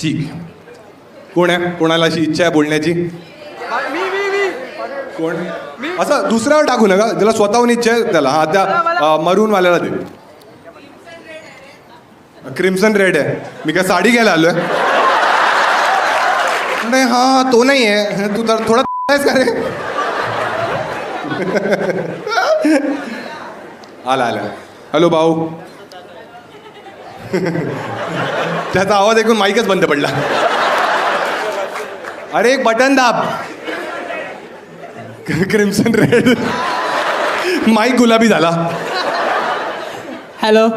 ठीक. कोण आहे? कोणाला अशी इच्छा आहे बोलण्याची? कोण? असं दुसऱ्यावर टाकू नका, ज्याला स्वतःहून इच्छा आहे त्याला. हा, त्या मरूनवाल्याला दे. क्रिम्सन रेड आहे. मी काय साडी घ्यायला आलोय? नाही, हा तो नाही आहे. तू तर थोडा आहेस का रे? आला आला. हॅलो भाऊ. त्याचा आवाज ऐकून माईकच बंद पडला. अरे एक बटन दाब. Crimson red. माईक गुलाबी झाला. हॅलो.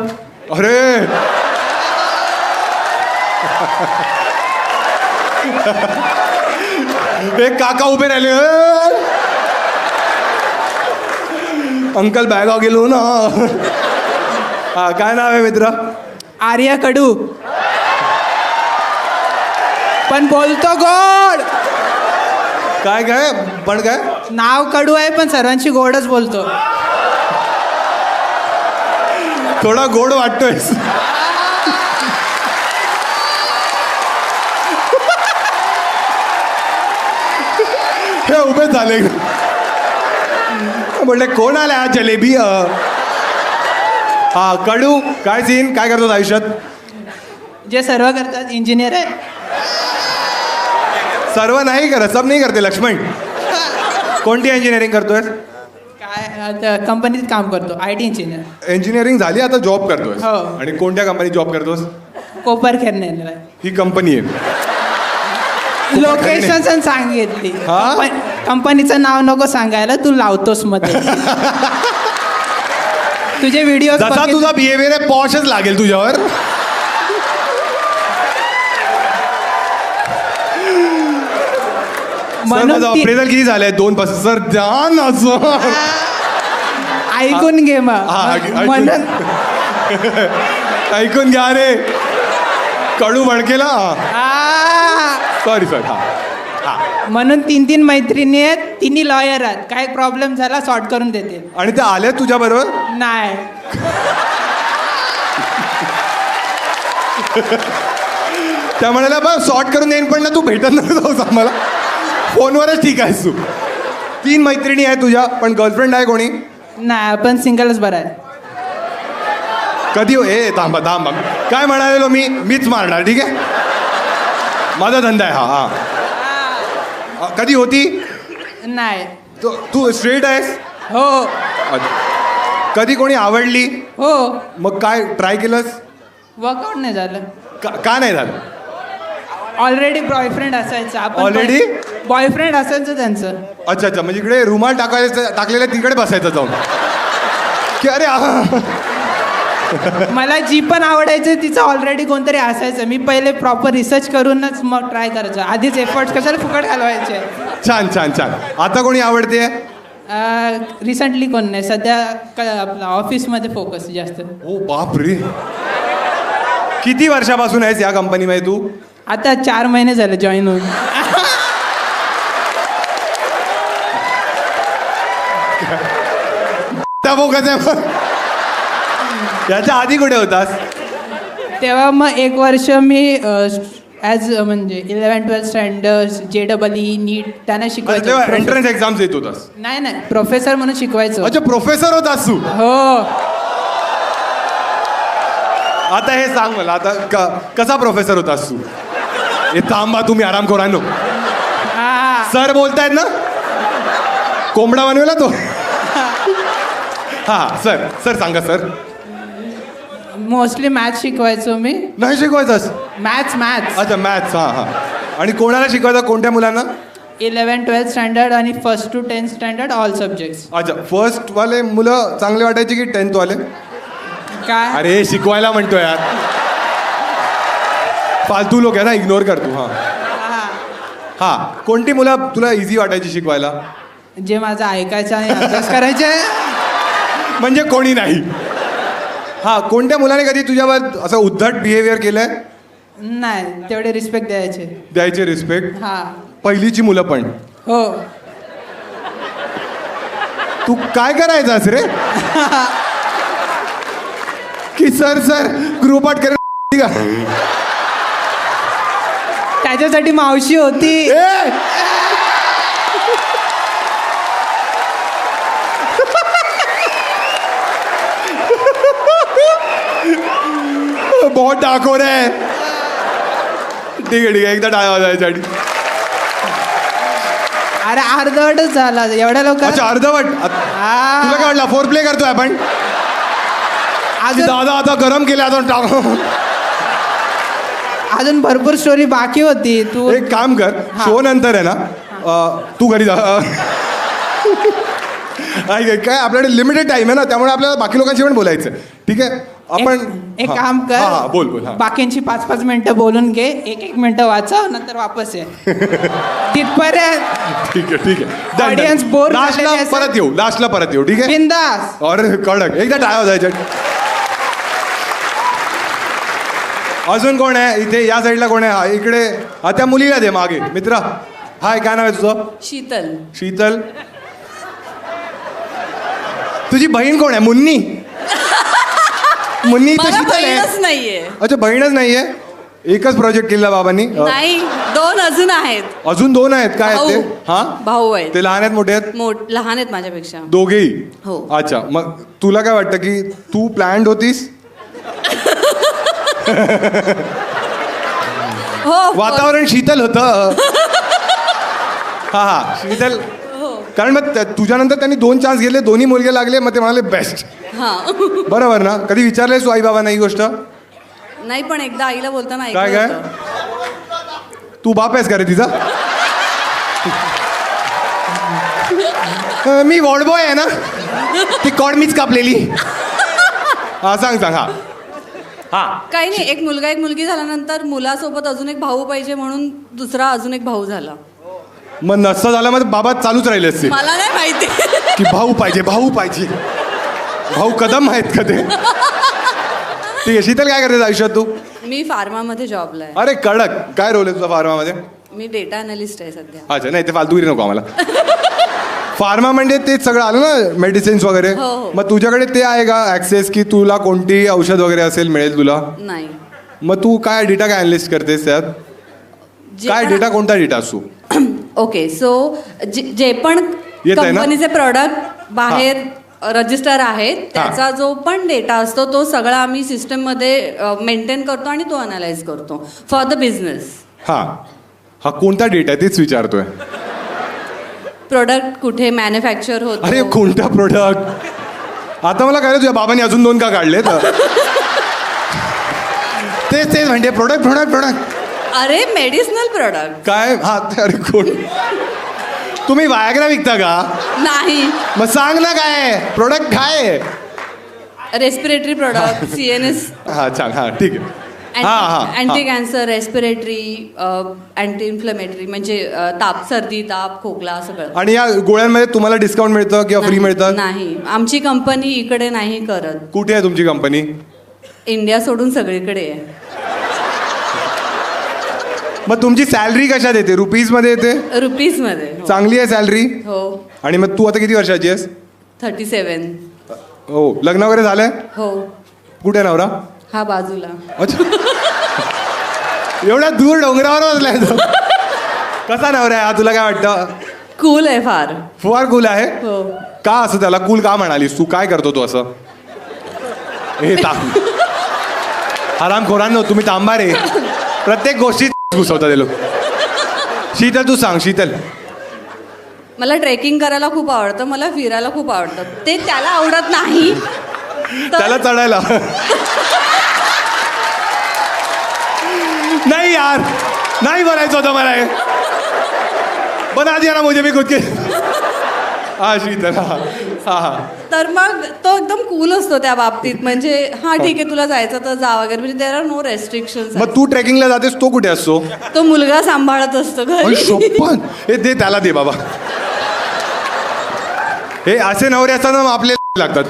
अरे एक काका उभे राहिले. अंकल बॅगा गेलो ना. हा, काय नाव आहे मित्र? आर्या कडू. पण बोलतो गोड. काय काय पण काय? नाव कडू आहे पण सर्वांची गोडच बोलतो. थोडा गोड वाटतोय. हे उभे झाले. म्हटले कोण आले आज जलेबी? हा कडू, काय सीन? काय करतो आयुष्यात? जे सर्व करतात इंजिनियर आहे. सर्व नाही करत, सब नाही करते लक्ष्मण. कोणती इंजिनिअरिंग करतोय? काय कंपनीत काम करतो, IT इंजिनियर. इंजिनिअरिंग झाली, आता जॉब करतोय. हो. आणि कोणत्या कंपनीत जॉब करतोस? कोपर खेरणे. ही कंपनी आहे. लोकेशन सांगितली. हा? कंपनीचं नाव नको सांगायला, तू लावतोस मध्ये. तुझे व्हिडिओ जसा तुझा बिहेवियर आहे पॉशच लागेल तुझ्यावर. माझं अप्रेझल किती झालंय? 2 सर द्या ना सर. ऐकून घे मग. म्हणून ऐकून घ्या रे. कडू भडकेला. Sorry sir. हा, म्हणून 3 मैत्रिणी आहेत, तिन्ही लॉयर आहेत. काय प्रॉब्लेम झाला सॉर्ट करून देते. आणि त्या आल्या तुझ्या बरोबर? नाही. त्या म्हणाल्या बस सॉर्ट करून देईन, पण ना तू भेटत नको जाऊस आम्हाला. फोनवरच ठीक आहेस तू. 3 मैत्रिणी आहे तुझ्या, पण गर्लफ्रेंड आहे कोणी? नाही, आपण सिंगलच बरं आहे. कधी? ए थांबा थांबा. काय म्हणालेलो मीच मारणार. ठीक आहे, माझा धंदा आहे हा. हा, कधी होती? नाही. तू स्ट्रेट आहेस? हो. कधी कोणी आवडली? हो. मग काय ट्राय केलंस? वर्कआउट नाही झालं. का नाही झालं? ऑलरेडी बॉयफ्रेंड असायचं. Already? बॉयफ्रेंड असायचं त्यांचं. अच्छा, म्हणजे इकडे रुमाल टाकलेला तिकडे बसायचं जाऊन की अरे मला जी पण आवडायचं तिचं ऑलरेडी कोणतरी असायचं. मी पहिले प्रॉपर रिसर्च करूनच मग ट्राय करायचं. आधीच एफर्ट्स कशाला फुकट घालवायचे. छान छान छान. आता कोणी आवडते? रिसेंटली कोण नाही. सध्या आपला ऑफिसमध्ये फोकस जास्त. ओ बाप रे. किती वर्षापासून आहेस या कंपनीमध्ये तू? आता 4 महिने झाले जॉईन होऊन. त्या फोकस आहे. याच्या आधी कुठे होतास? तेव्हा मग 1 वर्ष मी ॲज म्हणजे 11-12 स्टँडर्ड JEE नीट त्यांना शिकवायचं. एंट्रन्स एक्झाम्स देत होतास? नाही, प्रोफेसर म्हणून शिकवायचं. अच्छा, प्रोफेसर होतास तू? हो. आता हे सांग मला, आता कसा प्रोफेसर होतास तू? हे थांबा, तुम्ही आराम करा नो. सर बोलतायत ना? कोंबडा बनवेला तो? हा सर सांगा सर. मोस्टली मॅथ्स शिकवायचो मी. नाही शिकवायचास? मॅथ्स. अच्छा मॅथ्स. हां. आणि कोणाला शिकवायचा? कोणत्या मुलांना? 11-12 स्टँडर्ड आणि 1st to 10th standard all subjects. अच्छा, फर्स्टवाले मुलं चांगले वाटायचे की 10th वाले? काय? अरे शिकवायला म्हणतो यार. फालतू लोक आहे ना, इग्नोर कर तू. हां. कोणती मुलं तुला इझी वाटायची शिकवायला? जे माझं ऐकायचं आणि अभ्यास करायचे. म्हणजे कोणी नाही? हां. कोणत्या मुलाने कधी तुझ्यावर असं उद्धट बिहेवियर केलंय? नाही, तेवढे रिस्पेक्ट द्यायचे रिस्पेक्ट. हा. पहिलीची मुलं पण? हो. तू काय करायचास रे? की सर ग्रुप आउट कर. त्याच्यासाठी मावशी होती. ए! बहुत डाकोर आहे. ठीक आहे एकदा टाळा वाजायसाठी. अरे अर्धवटच झाला एवढ्या लोक. अच्छा अर्धवट. तुला काय वाटलं फोर प्ले करतोय आपण? दादा आता गरम केले आता टाक. अजून भरपूर स्टोरी बाकी होती. तू एक काम कर, शो नंतर आहे ना तू घरी जा. काय आपल्याकडे लिमिटेड टाइम आहे ना, त्यामुळे आपल्याला बाकी लोकांशी पण बोलायचं. ठीक आहे आपण एक काम कर. बोल बोल. बाकींची 5-5 मिनिटं बोलून घे. 1-1 मिनिटं वाचा नंतर वापस ये. तिथपर्यंत ठीक आहे ठीक आहे. ऑडियन्स बोर लास्टला परत येऊ, लास्टला परत येऊ. ठीक आहे बिंदास. अरे कडक एकदा टाळा वाजायच्या. अजून कोण आहे इथे? या साईडला कोण आहे? हा इकडे. हा त्या मुलीला दे मागे. मित्रा हाय, काय नाव आहे तुझं? शीतल. शीतल. तुझी बहीण कोण आहे? मुन्नी. मुन्नी तर मला शीतल आहे. बहीणच नाहीये. अच्छा बहीणच नाहीये. एकच प्रोजेक्ट केला बाबांनी? नाही 2 अजून आहेत. अजून 2 आहेत. काय आहेत ते? हा भाऊ आहेत. ते लहान आहेत मोठे आहेत? लहान आहेत माझ्यापेक्षा. दोघेही? हो. अच्छा मग तुला काय वाटतं की तू प्लॅन्ड होतीस? हो वातावरण शीतल होतं. हा शीतल. कारण मग तुझ्यानंतर त्यांनी 2 चान्स घेतले, दोन्ही मुलगे लागले, मग ते म्हणाले बेस्ट. हा. बरोबर ना? कधी विचारलेस तू आई बाबांना ही गोष्ट? नाही पण एकदा आईला बोलताना काय ऐकलं काय? होतं. तू बाप आहेस का रे तिचा? मी वॉर्डबॉय आहे ना, ती कॉड मीच कापलेली. हा सांग सांग. हा हा काही नाही, एक मुलगा एक मुलगी झाल्यानंतर मुलासोबत अजून एक भाऊ पाहिजे म्हणून दुसरा अजून एक भाऊ झाला. मग नसतं झालं मग बाबा चालूच राहिले असते मला नाही माहिती. की भाऊ पाहिजे भाऊ पाहिजे. भाऊ कदम आहेत का ते? ठीक आहे. शीतल काय करते आयुष्यात तू? मी फार्मामध्ये जॉबला आहे. अरे कडक. काय रोल आहे तुझा फार्मामध्ये? मी डेटा अनालिस्ट आहे सध्या. अच्छा नाही ते फालतूगिरी नको आम्हाला. फार्मा म्हणजे तेच सगळं आलं ना, मेडिसिन्स वगैरे. हो, हो. मग तुझ्याकडे ते आहे का ऍक्सेस की तुला कोणती औषध वगैरे असेल मिळेल तुला? नाही. मग तू काय डेटा काय अनालिस्ट करतेस त्यात? काय डेटा, कोणता डेटा असतो? ओके सो जे पण येत आहे ना? कंपनीचे प्रोडक्ट बाहेर रजिस्टर आहेत त्याचा जो पण डेटा असतो तो सगळा आम्ही सिस्टममध्ये मेंटेन करतो आणि तो अनालाइज करतो फॉर द बिझनेस. हा हा कोणता डेटा आहे तेच विचारतोय. प्रोडक्ट कुठे मॅन्युफॅक्चर होतो. अरे कोणता प्रोडक्ट? आता मला काय तुझ्या बाबांनी अजून 2 का काढले? तेच तेच म्हणजे प्रोडक्ट प्रोडक्ट प्रोडक्ट. अरे मेडिसिनल प्रोडक्ट. काय? हा अरे कोण? तुम्ही वायाग्रा विकता का? नाही. मग सांग ना काय प्रोडक्ट काय? Respiratory product CNS. हा सांग. हा ठीक आहे. हा हा anti cancer, respiratory, anti inflammatory म्हणजे ताप, सर्दी, ताप, खोकला सगळं. आणि या गोळ्यांमध्ये तुम्हाला डिस्काउंट मिळतं किंवा फ्री मिळतं? नाही, आमची कंपनी इकडे नाही करत. कुठे आहे तुमची कंपनी? इंडिया सोडून सगळीकडे आहे. मग तुमची सॅलरी कशात येते? रुपीज मध्ये येते? रुपीज मध्ये. चांगली आहे सॅलरी? हो. आणि मग तू आता किती वर्षाची आहेस? 37. हो. लग्न वगैरे झालंय? हो. कुठे आहे नवरा? हा बाजूला. अच्छा. एवढ्या दूर डोंगरावर बसलाय तो. कसा नवरा आहे हा? तुला काय वाटतं? कूल आहे फार. फार कूल आहे. हो. का असं त्याला कूल का म्हणालीस तू? काय करतो तू असं? हे तांब. आरामखोरांनो तुम्ही तांबा रे. प्रत्येक गोष्टीत घुसवता ते लोक. शीतल तू सांग. शीतल मला ट्रेकिंग करायला खूप आवडतं, मला फिरायला खूप आवडतं. ते त्याला आवडत नाही. त्याला चढायला नहीं यार नहीं बनायचं होतं मला हे. बना दिया ना मुझे भी खुद के. हा शीतल. हा हा हा. तर मग तो एकदम कूल असतो त्या बाबतीत. म्हणजे हा ठीक आहे तुला जायचं तर जा वगैरे, म्हणजे देर आर नो रेस्ट्रिक्शन्स. मग तू ट्रेकिंगला जातेस तो कुठे असतो? तो मुलगा सांभाळत असतो घरी. शोभन. हे दे त्याला दे बाबा. हे असे नवरे असतात ना आपले लागतात.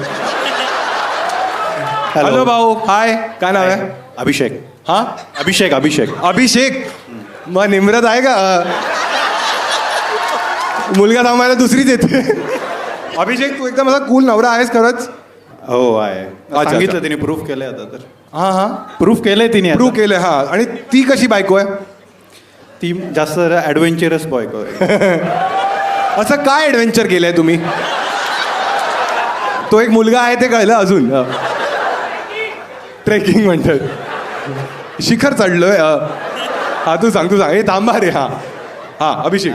हॅलो भाऊ. हाय. काय नाव आहे? अभिषेक. हा अभिषेक अभिषेक अभिषेक. मग निम्रत आहे का? मुलगा थांबायला दुसरीच येते. अभिषेक तू एकदम असा कूल नवरा आहेस खरंच? हो आहे. अच्छा. सांगितलं तिने प्रूफ केलंय आता तर. हा हा प्रूफ केलंय तिने प्रूव्ह केलंय. हा आणि ती कशी बायको आहे? ती जास्त ॲडव्हेंचरस बॉय असं काय ॲडव्हेंचर केलंय तुम्ही? तो एक मुलगा आहे ते कळलं अजून. ट्रेकिंग म्हणतात, शिखर चढलोय. हा तू सांग हे थांबा रे. हा अभिषेक.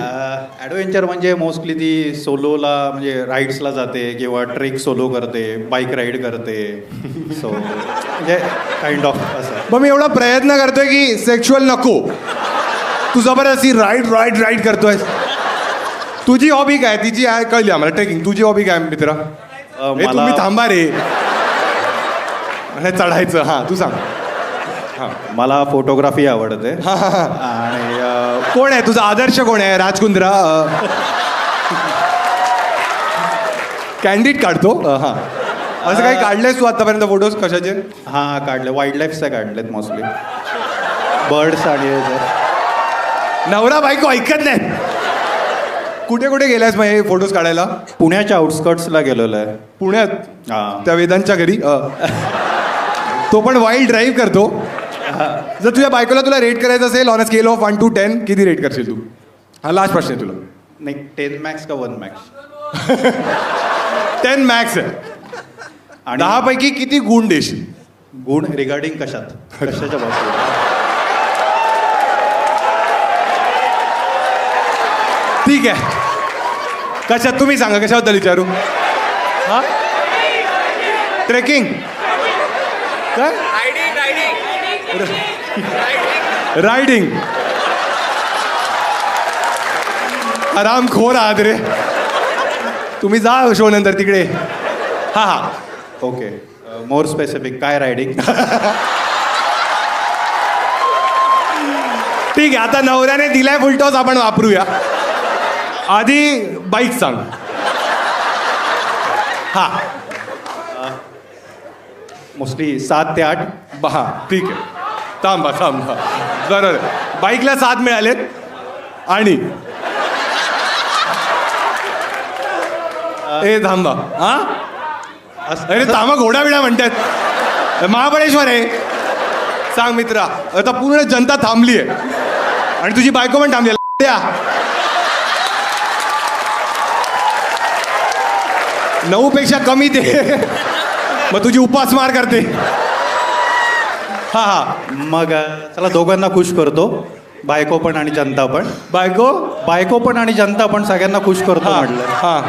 ॲडव्हेंचर म्हणजे मोस्टली ती सोलोला म्हणजे राईड्सला जाते किंवा ट्रेक सोलो करते, बाईक राईड करते. सो म्हणजे काइंड ऑफ असं. मग मी एवढा प्रयत्न करतोय की सेक्शुअल नको, तू जबरदस्ती राईड करतोय. तुझी हॉबी काय? तिची आहे कळली आम्हाला ट्रेकिंग. तुझी हॉबी काय मित्रा? हे तुम्ही थांबा रे. हे चढायचं. हां तू सांग. मला फोटोग्राफी आवडते. आणि कोण आहे तुझा आदर्श? कोण आहे? राजकुंद्रा कॅन्डिड काढतो. हां असं काही काढलेस तू आतापर्यंत फोटोज? कशाचे? हां काढले, वाईल्ड लाईफचे काढलेत मोस्टली. बर्ड्स आणि नवरा बायको ऐकत नाही. कुठे कुठे गेलायस मग हे फोटोज काढायला? पुण्याच्या आउटस्कर्ट्सला गेलेलो आहे. पुण्यात? हां. त्या वेदांच्या घरी. तो पण वाईल्ड ड्राईव्ह करतो. जर तुझ्या बायकोला तुला रेट करायचं असेल on a scale of 1 to 10 किती रेट करशील तू? हा लास्ट प्रश्न आहे तुला. नाही 10 मॅक्स का 1 मॅक्स? 10 मॅक्स आहे. आणि 10 पैकी किती गुण देशील? गुण रिगार्डिंग कशात? कशाच्या बाबतीत? ठीक आहे. कशात तुम्ही सांगा, कशाबद्दल विचारू? हा ट्रेकिंग काय? रायडिंग. आरामखोर आहात रे तुम्ही. जा शो नंतर तिकडे. हा ओके. मोर स्पेसिफिक काय रायडिंग? ठीक आहे. आता नवऱ्याने दिलाय फुलटॉस, आपण वापरूया. आधी बाईक सांग. हा मोस्टली 7 ते 8. हा ठीक आहे. थांबा बरोबर. बाईकला 7 मिळालेत. आणि ए थांबा. हा अरे थांबा, घोडा बिडा म्हणतात. महाबळेश्वर आहे. सांग मित्रा. आता पूर्ण जनता थांबली आहे आणि तुझी बायको पण थांबली. 9 पेक्षा कमी ते. मग तुझी उपासमार करते. हा मग चला दोघांना खुश करतो. बायको पण आणि जनता पण. बायको पण आणि जनता पण सगळ्यांना खुश करतो म्हटलं. हा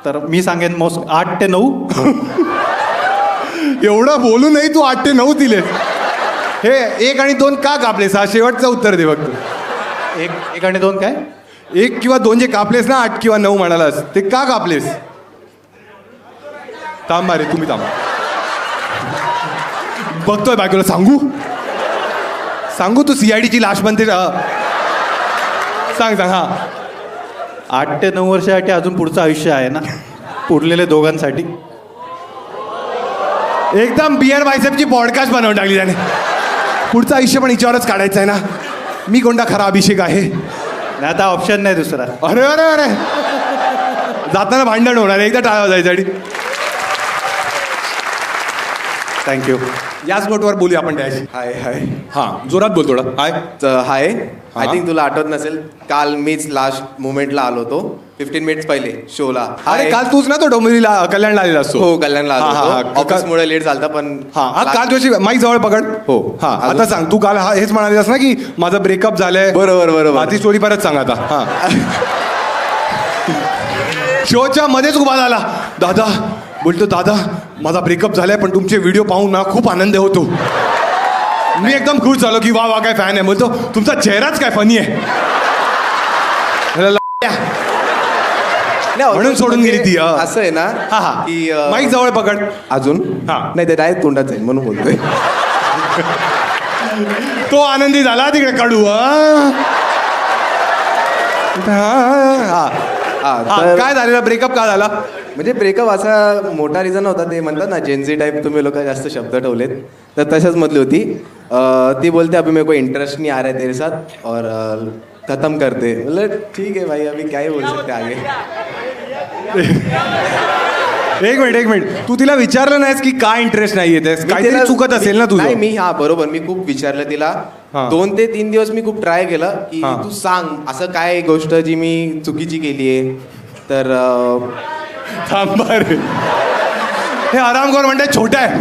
तर मी सांगेन मोस्ट 8 ते 9. एवढं बोलू नाही तू 8 ते 9 दिले. हे 1 आणि 2 का कापलेस? हा शेवटचं उत्तर दे फक्त. 1 आणि 2 काय? 1 किंवा 2 जे कापलेस ना, 8 किंवा 9 म्हणालास, ते का कापलेस? थांबा रे तुम्ही थांबा. बघतोय बायकोला. सांगू तू CIDची लाश बनते. सांग. हा 8 ते 9 वर्षासाठी अजून पुढचं आयुष्य आहे ना, पुरलेले दोघांसाठी. एकदम बिअर बायसेपची पॉडकास्ट बनवून टाकली त्याने. पुढचं आयुष्य पण हिच्यावरच काढायचं आहे ना. मी कोणता खरा अभिषेक आहे? नाही आता ऑप्शन नाही दुसरा. अरे जाताना भांडण होणार. एकदा टाळा जायसाठी. थँक्यू. याच नोटवर बोलूया आपण त्याशी. हाय हां जोरात बोल थोडं. हाय आय थिंक तुला आठवत नसेल, काल मीच लास्ट मोमेंटला आलो होतो 15 मिनिट्स पहिले शोला. अरे काल तूच ना तो डोंबिवलीला कल्याणला आलेला असतो. हो कल्याणला आलो. ऑफिसमुळे लेट झालता पण. हा काल तुझी माईक जवळ पकड. हो. हा आता सांग. तू काल हेच म्हणालीस ना की माझं ब्रेकअप झालंय. बरोबर. ती स्टोरी परत सांग आता. हा शोच्या मध्येच उभा झाला. बोलतो दादा माझा ब्रेकअप झालाय पण तुमचे व्हिडिओ पाहून ना खूप आनंद होतो. मी एकदम खुश झालो की वा काय फॅन आहे. बोलतो तुमचा चेहराच काय फनी आहे. म्हणून सोडून गेली ती. असं आहे ना की माईक जवळ पकड अजून. नाही ते डायरेक्ट तोंडात जाईल म्हणून बोलतोय. तो आनंदी झाला तिकडे कडू. काय झालेला? ब्रेकअप का झाला? म्हणजे ब्रेकअप असा मोठा रिझन होता. ते म्हणतात ना जेनझी टाईप तुम्ही लोक जास्त शब्द ठेवलेत, तर तशाच मधली होती. ती बोलते अभी मेरे को इंटरेस्ट नहीं आ रहा है तेरे साथ और खत्म करते. मतलब ठीक है भाई अभी क्या ही बोल सकते आगे. एक मिनिट तू तिला विचारलं नाहीस की काय इंटरेस्ट नाहीये? काहीतरी चुकत असेल ना तुझं. नाही मी बरोबर मी खूप विचारलं तिला हा. 2 ते 3 दिवस मी खूप ट्राय केलं की हा. तू सांग असं काय गोष्ट जी मी चुकीची केली आहे. तर थांबा रे, हे आरामखोर म्हणते छोटा आहे.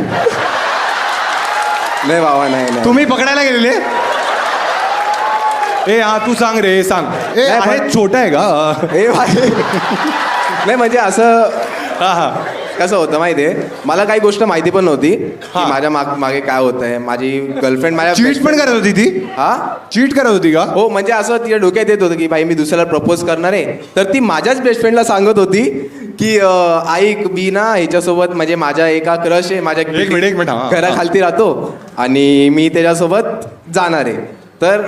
नाही बाबा नाही तुम्ही पकडायला गेलेले. ए हा तू सांग रे, सांग. ए नाही, आहे पण- छोटा आहे का? ए भाई नाही म्हणजे असं हा हा कसं होतं माहिती आहे, मला काही गोष्ट माहिती पण नव्हती की हा. माझ्या मागे काय होत आहे. माझी गर्लफ्रेंड माझ्या चीट पण करत होती ती. हा चीट करत होती का? हो म्हणजे असं तिच्या डोक्यात येत होतं की भाई मी दुसऱ्याला प्रपोज करणार आहे. तर ती माझ्याच बेस्ट फ्रेंडला सांगत होती की ऐक मी ना ह्याच्यासोबत म्हणजे माझ्या एका क्रश आहे माझ्या एक मिनिट, हा. घराखालती राहतो आणि मी त्याच्यासोबत जाणार आहे. तर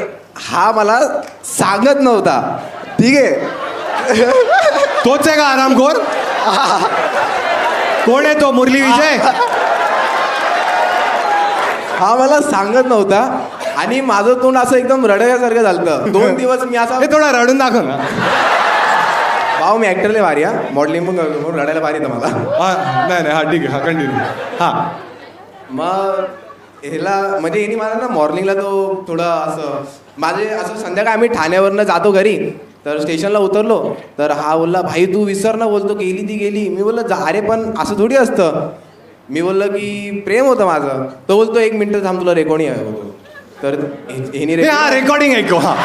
हा मला सांगत नव्हता. ठीक आहे. तोच आहे का आरामखोर? कोण आहे तो? मुरली विजय? हा मला सांगत नव्हता आणि माझं तोंड असं एकदम रडण्यासारखं झालं. 2 दिवस मी असं हे थोडा रडून दाखव ना. भाऊ मी ऍक्टरला भारी हा, मॉडेलिंग पण करतो म्हणून रडायला भारी तर मला. हा नाही हा ठीक आहे, हा कंटिन्यू. हा मग ह्याला म्हणजे यांनी मला ना मॉर्निंगला तो थोडं असं माझे असं संध्याकाळी आम्ही ठाण्यावरनं जातो घरी. तर स्टेशनला उतरलो तर हा बोलला भाई तू विसर ना, बोलतो गेली ती गेली. मी बोललो जा रे पण असं थोडी असतं. मी बोललो की प्रेम होतं माझं. तो बोलतो 1 मिनिट थांब तुला रेकॉर्डिंग आहे बोलतो. तर ह्यानी हे हा रेकॉर्डिंग ऐकू. हा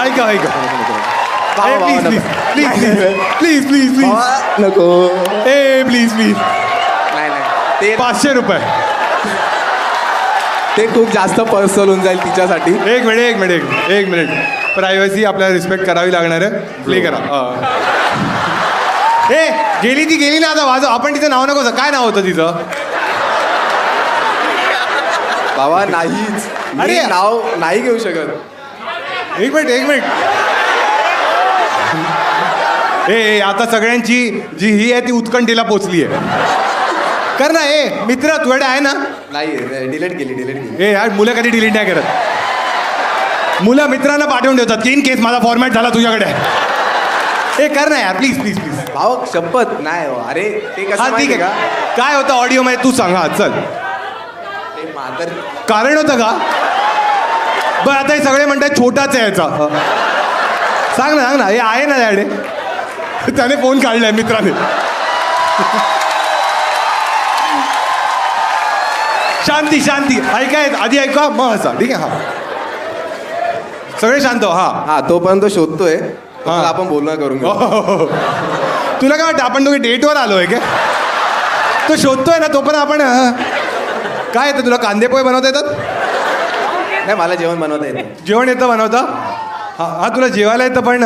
ऐका ऐका. Please please please please please नको ए प्लीज प्लीज. नाही नाही ते 500 रुपये. ते खूप जास्त पर्सनल होऊन जाईल तिच्यासाठी. एक मिनिट. प्रायव्हसी आपल्याला रिस्पेक्ट करावी लागणार आहे. प्ले करा. ए गेली ती गेली ना, आता वाजव. आपण तिचं नाव नको. काय नाव होतं तिचं? बाबा नाहीच मी अरे! नाव नाही घेऊ शकत. एक मिनिट. ए आता सगळ्यांची जी ही आहे ती उत्कंठेला पोचली आहे. कर ना. ए मित्र तुझ्याकडे आहे ना? नाही डिलीट केली. ए यार मुलं कधी डिलीट नाही करत. मुलं मित्रांना पाठवून ठेवतात की इन केस माझा फॉर्मॅट झाला तुझ्याकडे. ए कर ना यार प्लीज प्लीज प्लीज. भाऊ शपथ नाही हो. अरे ते हा कसं ठीक माहिती आहे. का काय होतं ऑडिओ मध्ये तू सांग. हा चल. ते मातर कारण होतं का? बरं आता हे सगळे म्हणतात छोटाच आहे याचा. सांग ना. हे आहे ना याडे. त्याने फोन काढलाय मित्राने. शांती ऐकाय आधी ऐका मग हसा. ठीक आहे. हा सगळे शांत हो. हा हा तोपर्यंत शोधतोय. हा. आपण बोलणं करून घेऊ. हो. तुला काय वाटतं आपण दोघे डेटवर आलोय काय? तो शोधतोय ना तोपर्यंत आपण काय येतं तुला? कांदे पोहे बनवता येतात? नाही मला जेवण बनवता येतं. जेवण येतं बनवता? हा तुला जेवायला येतं पण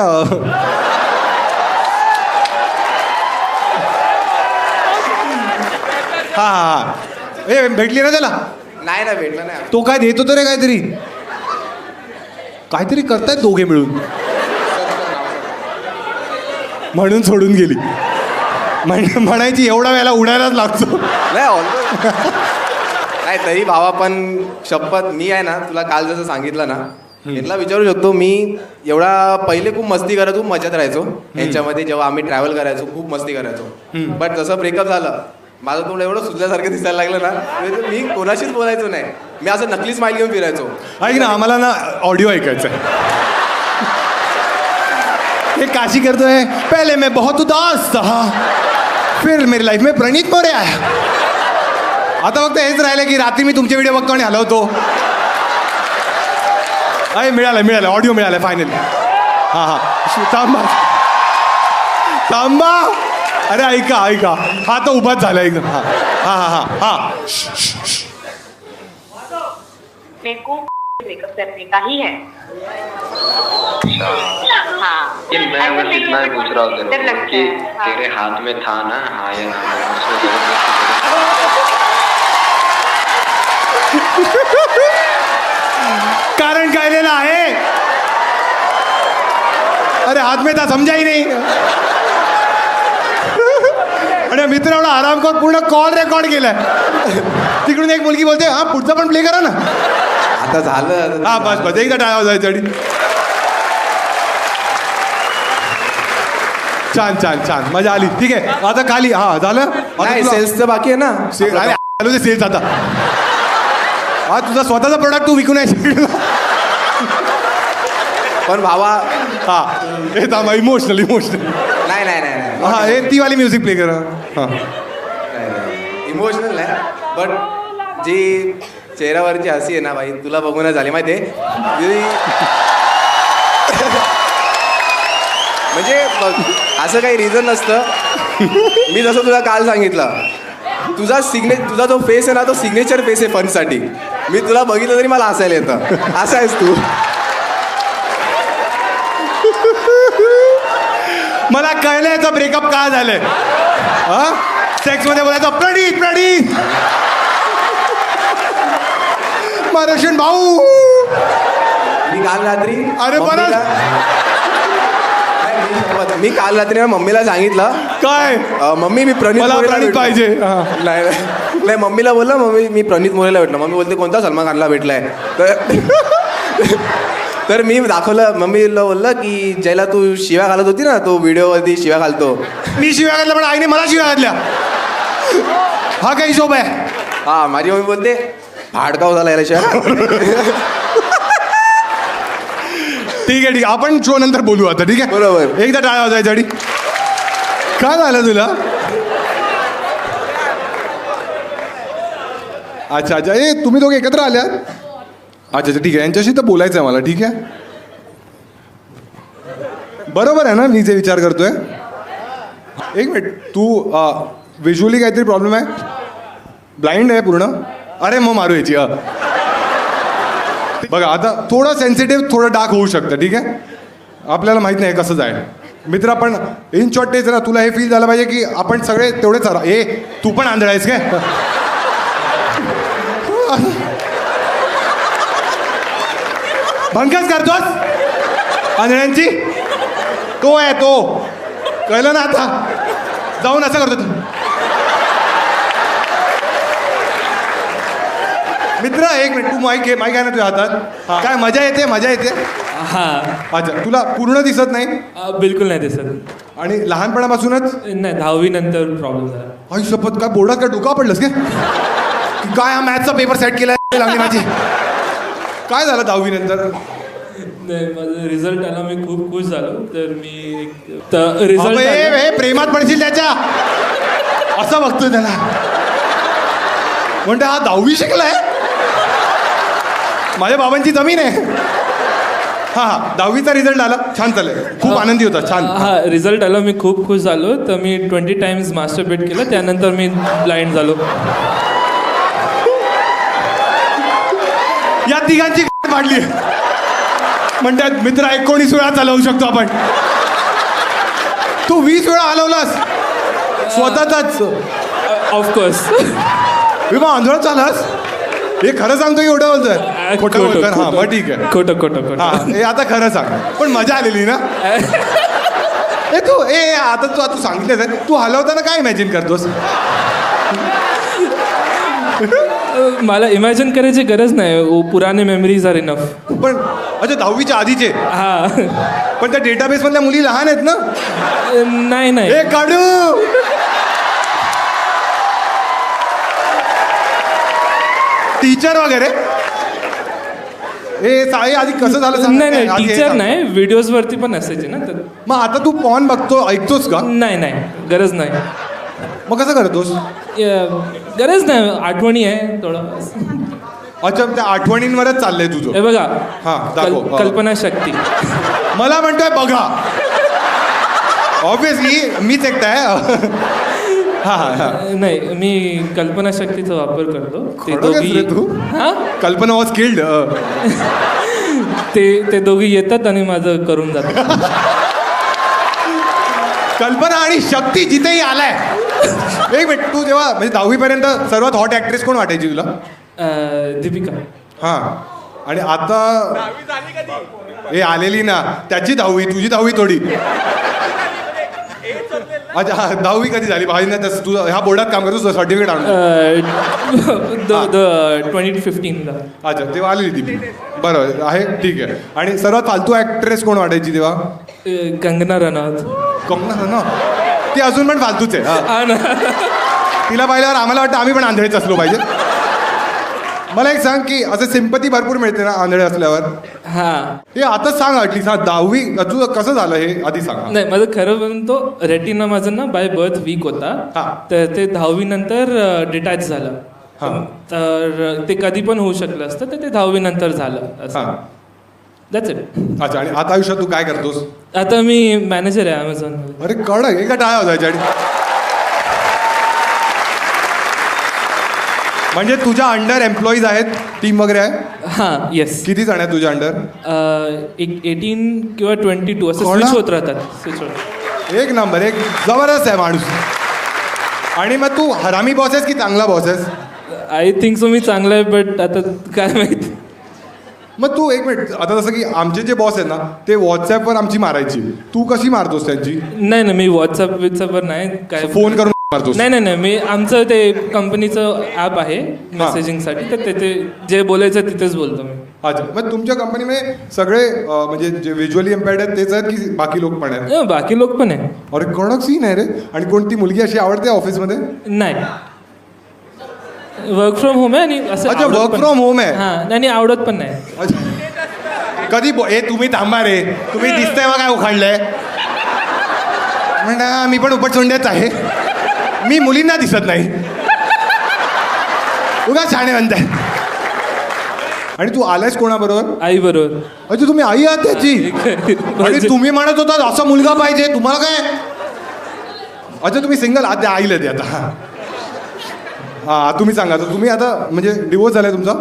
हा ए भेटली ना त्याला? नाही ना भेटलं नाही. तो काय देत होतो रे काहीतरी करतायत दोघे मिळून म्हणून सोडून गेली. म्हणायची एवढा वेळेला उडायलाच लागतो. नाही ऑलरेडी नाही तरी भावा पण शपथ मी आहे ना तुला काल जसं सांगितलं ना यांना विचारू शकतो. मी एवढा पहिले खूप मस्ती करायचो, खूप मजात राहायचो यांच्यामध्ये. जेव्हा आम्ही ट्रॅव्हल करायचो खूप मस्ती करायचो. बट जसं ब्रेकअप झालं माझं तोंड एवढं सुजल्यासारखं दिसायला लागलं ना म्हणजे मी कोणाशीच बोलायचो नाही. मी असं नकली स्माईल घेऊन फिरायचो. ऐक ना आम्हाला ना ऑडिओ ऐकायचं आहे. ये काशी करतोय. पहले मैं बहुत उदास था, फिर मेरी लाईफ में प्रणीत मोरे आया. आता फक्त हेच राहिलं की रात्री मी तुमचे व्हिडिओ बघतो आणि हलवतो. अरे मिळालं ऑडिओ मिळालं फायनली. हा थांबा. अरे ऐका हा तो उभाच झाला एकदम. हा मेरे को ब्रेकअप करने का ही है. हाँ ये मैं ऐसा बस नहीं इतना है, ही पूछ रहा हूँ डर तेरे को लगता कि है. हाँ. तेरे हाथ में था ना हाँ या ना मैं उसमें जबरदस्ती कारण कायलेला आहे. अरे हात में था समजा ही नाही. आणि मित्र एवढा आरामखोर पूर्ण कॉल रेकॉर्ड केलाय. तिकडून एक मुलगी बोलते हा पुढचा पण प्ले करा ना. आता झालं. हा बस एकदा टाळा जायचं. छान मजा आली. ठीक आहे आता खाली. हा झालं. नाही सेल्सचं बाकी आहे ना. सेल्स आता हा तुझा स्वतःचा प्रोडक्ट तू विकू नाही शकला. पण भावा हा हे थांबा इमोशनल नाही नाही नाही नाही हा हे ती वाली म्युझिक प्ले कर हा. इमोशनल नाही बट जी चेहऱ्यावरची हसी आहे ना भाई तुला बघूनच झाली माहिती आहे म्हणजे बघ असं काही रिझन नसतं. मी जसं तुला काल सांगितलं तुझा जो फेस आहे ना तो सिग्नेचर फेस आहे फनसाठी. मी तुला बघितलं तरी मला हसायला येतं. असं आहेस तू. मला कळलं याचं ब्रेकअप का झालंय. हा सेक्स मध्ये बोलायचं प्रणीत महाराष्ट्रीयन भाऊ. मी काल रात्री अरे बरं. मी काल रात्री मम्मीला सांगितलं काय मम्मी मी प्रणित मला मोरेला प्रणीत भेटलो." पाहिजे हा. नाही मम्मीला बोललं मम्मी मी प्रणित मोरेला भेटलो. मम्मी बोलते कोणता सलमान खानला भेटलाय. तर मी दाखवलं मम्मीला बोललं की ज्याला तू शिव्या घालत होती ना तो व्हिडिओवरती शिव्या घालतो. मी शिव्या घातल्या पण आईने मला शिव्या घातल्या. हा काही हिशोब आहे. हा माझी मम्मी बोलते भाडकाव झाला याला शिव्या. ठीक आहे आपण शो नंतर बोलू आता. ठीक आहे बरोबर. एकदा टाळ्या वाजवायसाठी. काय झालं तुला. अच्छा ए तुम्ही दोघे एकत्र आल्यात. अच्छा ठीक आहे यांच्याशी तर बोलायचं आहे मला. ठीक आहे बरोबर आहे ना मी जे विचार करतोय. एक मिनिट तू व्हिज्युअली काहीतरी प्रॉब्लेम आहे. ब्लाइंड आहे पूर्ण. अरे मग मारू याची बघा आता थोडं सेन्सिटिव्ह थोडं डार्क होऊ शकतं. ठीक आहे आपल्याला माहित नाही कसं जाईल. मित्र पण इन शॉर्ट तेच ना तुला हे फील झालं पाहिजे की आपण सगळे तेवढेच ए तू पण आंधळा आहेस काय. भंकस करतोस आंधळ्यांची. तो आहे तो कळलं ना आता. जाऊन असं करतो तू. मित्र एक मिनिट तू माईक आहे ना तुझ्या हातात. काय मजा येते. हा अच्छा तुला पूर्ण दिसत नाही. बिलकुल नाही दिसत. आणि लहानपणापासूनच नाही 10वी नंतर प्रॉब्लेम झाला. आई शपथ काय बोर्डात काय डोका पडलंस काय हा मॅथचा पेपर सेट केला लागली माझी. काय झालं 10वी नंतर. नाही माझा रिझल्ट आला मी खूप खुश झालो. तर मी रिझल्ट हे प्रेमात पडशील त्याच्या. असं बघतोय त्याला म्हणते हा 10वी शिकलाय. माझ्या बाबांची जमीन आहे. हा 10वीचा रिझल्ट आला छान चालेल. खूप आनंदी होता छान. हा रिझल्ट आला मी खूप खुश झालो. तर मी 20 टाइम्स मास्टरबेट केलं. त्यानंतर मी ब्लाइंड झालो. या तिघांची वाढली म्हणतात मित्र 19 वेळा चालवू शकतो आपण. तू 20 वेळा हलवलास स्वतःचाच. ऑफकोर्स विमा आंधळ चालस. हे खरं सांगतो की एवढं बोलतोय खोटं बोलतोय. हा मग ठीक आहे खोटं हा हे आता खरं सांग. पण मजा आलेली ना. आता तू सांगितलं तू हलवताना काय इमॅजिन करतोस. मला इमॅजिन करायची गरज नाही. पुराने मेमरीज आर इनफ. पण अच्छा 10वीच्या आधीचे. हा पण त्या डेटाबेस मधल्या मुली लहान आहेत ना. नाही हे काढू. टीचर वगैरे हे साई आधी कसं झालं सांग. नाही आधी हे टीचर सांग. नाही व्हिडिओज वरती पण असायचे ना. तर मग आता तू पॉन बघतो ऐकतोस का. नाही गरज नाही. मग कसं करतोस. गरज नाही आठवणी आहे थोडं. अच्छा त्या आठवणींवरच चाललंय तुझं. हे बघा हा दाखव. कल्पनाशक्ती. मला म्हणतोय बघा. ऑब्विसली मीच एकटाय. हा नाही मी कल्पनाशक्तीचा वापर करतो. ते खडक आहेस रे तू. दोघी हा कल्पना वॉज स्किल्ड. ते दोघी येतात आणि माझं करून जातात. कल्पना आणि शक्ती जिथेही आलाय. एक मिनिट तू जेव्हा म्हणजे 10वी पर्यंत सर्वात हॉट ऍक्ट्रेस कोण वाटायची तुला. दीपिका. हा आणि आता हे आलेली ना त्याची 10वी तुझी 10वी थोडी. अच्छा हा 10वी कधी झाली भाईना तू ह्या बोर्डात काम करतो सर्टिफिकेट आणून. 2015 अच्छा तेव्हा आलेली ती. बरोबर आहे ठीक आहे. आणि सर्वात फालतू ऍक्ट्रेस कोण वाटायची तेव्हा. कंगना रनौत. कंगना ना ती अजून पण फालतूच आहे. हा ना. तिला पाहिल्यावर आम्हाला वाटतं आम्ही पण आंधळेच असलो पाहिजे. मला एक सांग की असं सिंपती भरपूर मिळते ना आंधळे असल्यावर. हा हे आता सांग ॲटलीस्ट. हा 10वी तुझं कसं झालं हे आधी सांग. नाही माझं खरं म्हणून तो रेटिना माझं ना बाय बर्थ वीक होता. हा. तर ते 10वी नंतर डिटॅच झालं. हा. तर ते कधी पण होऊ शकलं असतं तर ते 10वी नंतर झालं हा. असं. That's it. अच्छा. आणि आता आयुष्यात तू काय करतोस? आता मी मॅनेजर आहे अमेझॉन. अरे कडक एका टाळ्या होता आणि म्हणजे तुझ्या अंडर एम्प्लॉईज आहेत, टीम वगैरे आहे? हां येस. किती जण आहेत तुझ्या अंडर? एक 18 किंवा 22 असं कोणा? स्विच होत राहतात. स्विच होत. एक नंबर. एक जबरदस्त आहे माणूस. आणि मग तू हरामी बॉस आहेस की चांगला बॉस आहेस? आय थिंक सो मी चांगला आहे बट आता काय माहिती. मग तू एक मिनिट, आता जसं की आमचे जे बॉस आहेत ना ते व्हॉट्सॲपवर आमची मारायची, तू कशी मारतोस त्यांची? नाही मी व्हॉट्सअपवर नाही काय फोन करून मारतोस? नाही मी आमचं ते कंपनीचं ॲप आहे मेसेजिंगसाठी तर तिथे जे बोलायचं तिथेच बोलतो मी. अच्छा. मग तुमच्या कंपनीमध्ये सगळे म्हणजे जे व्हिज्युअली इम्पेअर्ड आहेत तेच आहेत की बाकी लोक पण आहेत? बाकी लोक पण आहे. अरे कडक सीन आहे रे. आणि कोणती मुलगी अशी आवडते ऑफिसमध्ये? नाही वर्क फ्रॉम होम आहे आणि असं. अच्छा आवडत वर्क पण- फ्रॉम होम आहे. हां आणि आवडत पण नाही. अच्छा. कधी हे तुम्ही थांबा रे, तुम्ही दिसतंय मग काय उखाडलंय म्हणा. मी पण उपटसोंड्याच आहे, मी मुलींना दिसत नाही. उगा छाणे म्हणताय. आणि तू आलायस कोणाबरोबर? आई बरोबर. अच्छा तुम्ही आई आहात त्याची. आणि तुम्ही म्हणत होता असा मुलगा पाहिजे तुम्हाला काय? अच्छा तुम्ही सिंगल आहात. आईला दे आता. हा तुम्ही सांगा. तर तुम्ही आता म्हणजे डिवोर्स झालाय तुमचा?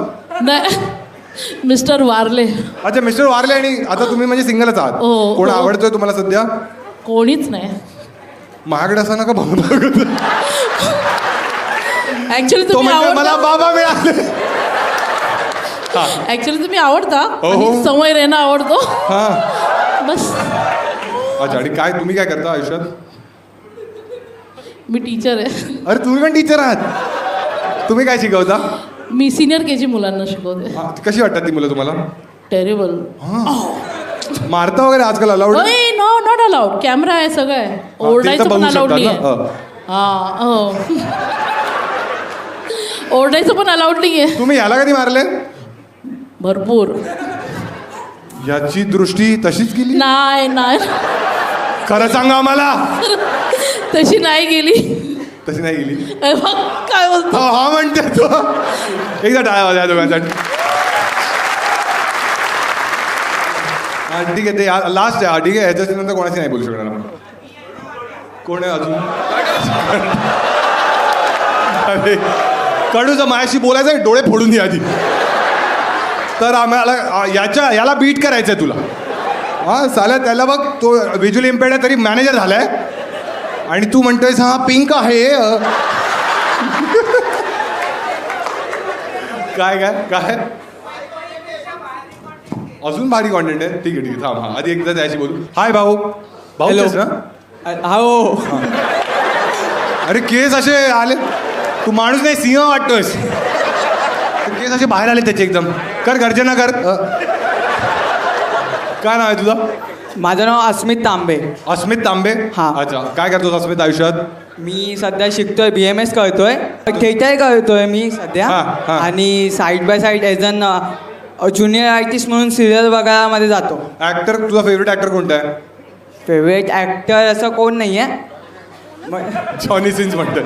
नाही मिस्टर वारले. अच्छा मिस्टर वारले आणि आता तुम्ही म्हणजे सिंगलच आहात. हो, कोण हो. आवडतोय तुम्हाला सध्या? कोणीच नाही महागडे असा नका भाऊ. ऍक्च्युली तो तुम्ही म्हणजे मला आवडता. बाबा मिळाले. ऍक्च्युली तुम्ही आवडता हो. आणि समय रेना आवडतो हा. बस. अच्छा. आणि काय तुम्ही काय करता आयुष्यात? मी टीचर आहे. अरे तुम्ही पण टीचर आहात. तुम्ही काय शिकवता? मी सिनियर KG मुलांना शिकवते. हा, कशी वाटतात ती मुलं तुम्हाला? टेरेबल. मारता वगैरे आजकाल allowed? No not allowed. Camera आहे सगळं आहे. ओरडायचं पण अलाउड नाही आहे. ओरडायचं पण अलाउड नाही आहे. तुम्ही याला कधी मारले? भरपूर. याची दृष्टी तशीच गेली? नाही खरं सांगा आम्हाला. तशी नाही गेली. तशी नाही गेली. अरे बघ, काय बोलतो. हा म्हणते तो. एकदा टाळ्या वाजवा दोघांसाठी. हा ठीक आहे. ते लास्ट आहे. ठीक आहे. ह्याच्याच्या नंतर कोणाशी नाही बोलू शकणार आपण. कोण आहे अजून? अरे कडूचं माझ्याशी बोलायचं आहे, डोळे फोडून दे आधी. तर आम्हाला याला बीट करायचं आहे तुला. हा साल्या त्याला बघ तो व्हिज्युअली इम्पेअर्ड आहे तरी मॅनेजर झालाय आणि तू म्हणतोयस हा पिंक आहे. काय काय काय अजून भारी कॉन्टेंट आहे. ठीक आहे थांब. हा आधी एकदा त्याशी बोलू. हाय भाऊ. भाऊ ना? हो. अरे केस असे आले. तू माणूस नाही सिंह वाटतोयस. केस असे बाहेर आले त्याचे एकदम. कर गर्जना कर. काय नाव आहे तुझं? माझं नाव अस्मित तांबे. अस्मित तांबे. हा. अच्छा. काय करतोस अस्मित आयुष्यात? मी सध्या शिकतोय BMS करतोय. थिएटर करतोय मी सध्या. हा. आणि side by side as an junior artist म्हणून सिरियल वगैरेमध्ये जातो. ऍक्टर तुझा फेवरेट ऍक्टर कोणता आहे? फेवरेट ॲक्टर असं कोण नाही आहे. जॉनी सिन्स म्हणतोय.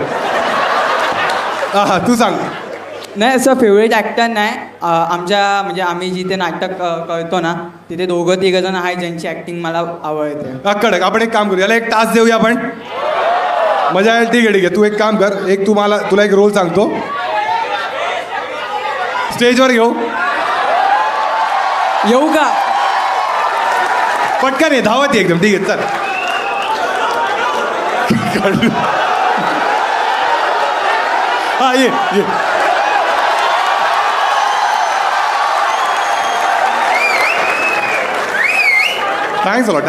हा तू सांग. नाही असं फेवरेट ॲक्टर नाही. आमच्या म्हणजे आम्ही जिथे नाटक करतो ना तिथे 2-3 जण आहेत ज्यांची ॲक्टिंग मला आवडते. कडक. आपण एक काम करू. याला एक टास्क देऊया आपण. मजा येईल. ठीक आहे. तू एक काम कर. तुला एक रोल सांगतो. स्टेजवर घेऊ. येऊ का? पटकन ये. धावत ये एकदम. ठीक आहे चल. हा ये. Thanks a lot.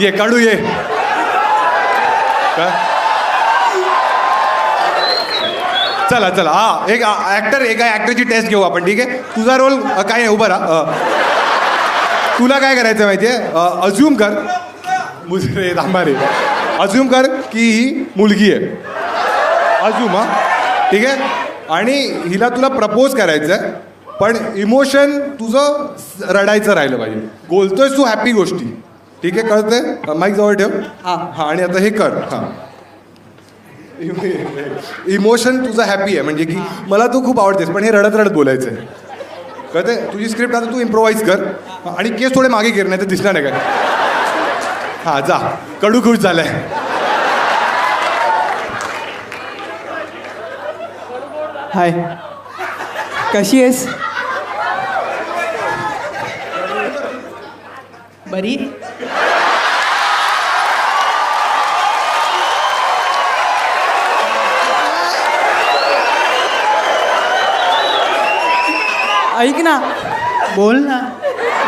ये काढू ये. काय? चला हा एक एका ऍक्टरची टेस्ट घेऊ आपण. ठीक आहे. तुझा रोल काय आहे? उभा राहा. तुला काय करायचं माहितीये? अज्युम कर. मुझे थांबा रे. अज्युम कर की ही मुलगी आहे. अज्युम. हा ठीक आहे. आणि हिला तुला प्रपोज करायचं आहे, पण इमोशन तुझं रडायचं राहिलं पाहिजे. बोलतोयस तू हॅपी गोष्टी, ठीक आहे, कळतंय? माईक जवळ ठेव. हां, आणि आता हे कर. हां, इमोशन तुझं हॅपी आहे, म्हणजे की मला तू खूप आवडतेस, पण हे रडत रडत बोलायचं आहे, कळतंय? तुझी स्क्रिप्ट आता तू इम्प्रोवाइज कर आणि केस थोडे मागे घेर, नाही तर दिसणार नाही काय. हां, जा. कडू खुश झालाय. हाय, कशी आहेस? बरी. ऐक ना, बोल ना.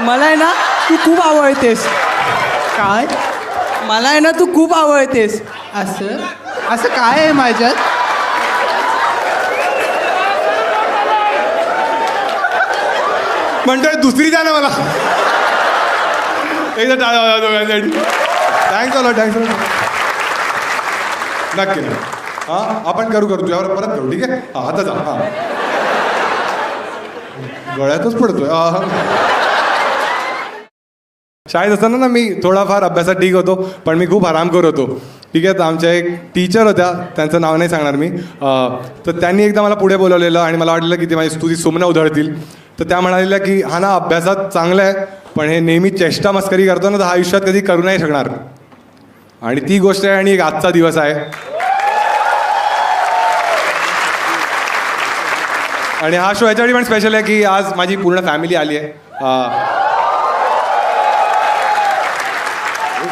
मला आहे ना तू खूप आवडतेस. काय? मला आहे ना तू खूप आवडतेस. असं असं काय आहे माझ्यात? म्हणतोय दुसरी द्या ना मला. एकदा टाळा वाजवा दोघांसाठी. Thanks a lot, thanks a lot. नक्की ना. हां, आपण करू तुझ्यावर परत करू, ठीक आहे? हां, आता जा. हां, गळ्यातच पडतोय. शाळेत असताना ना मी थोडाफार अभ्यासात ठीक होतो, पण मी खूप आरामखोर होतो, ठीक आहे? तर आमच्या एक टीचर होत्या, त्यांचं नाव नाही सांगणार मी. तर त्यांनी एकदा मला पुढे बोलवलेलं आणि मला वाटलं की ते माझी स्तुती सुमनं उधळतील. तर त्या म्हणालेल्या की हा ना अभ्यासात चांगलं आहे, पण हे नेहमी चेष्टा मस्करी करतो ना, तर हा आयुष्यात कधी करू नाही शकणार. आणि ती गोष्ट आहे, आणि एक आजचा दिवस आहे. आणि हा शो याच्यासाठी पण स्पेशल आहे की आज माझी पूर्ण फॅमिली आली आहे.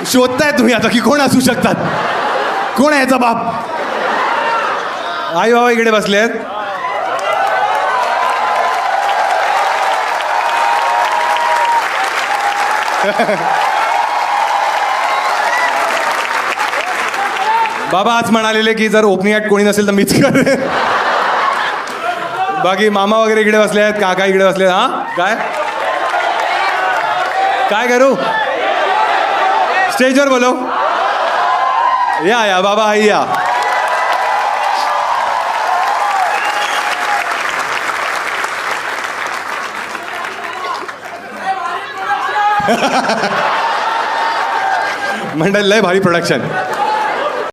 शोधताय तुम्ही आता की कोण असू शकतात, कोण आहे याचा बाप? आई बाबा इकडे बसले आहेत. बाबा आज म्हणालेले की जर ओपनिंग ॲक्ट कोणी नसेल तर मीच करेन. बाकी मामा वगैरे इकडे बसले आहेत, काका इकडे बसले. हां, काय करू? स्टेजवर बोलो. या बाबा, आई या. म्हणतात लय भारी प्रोडक्शन.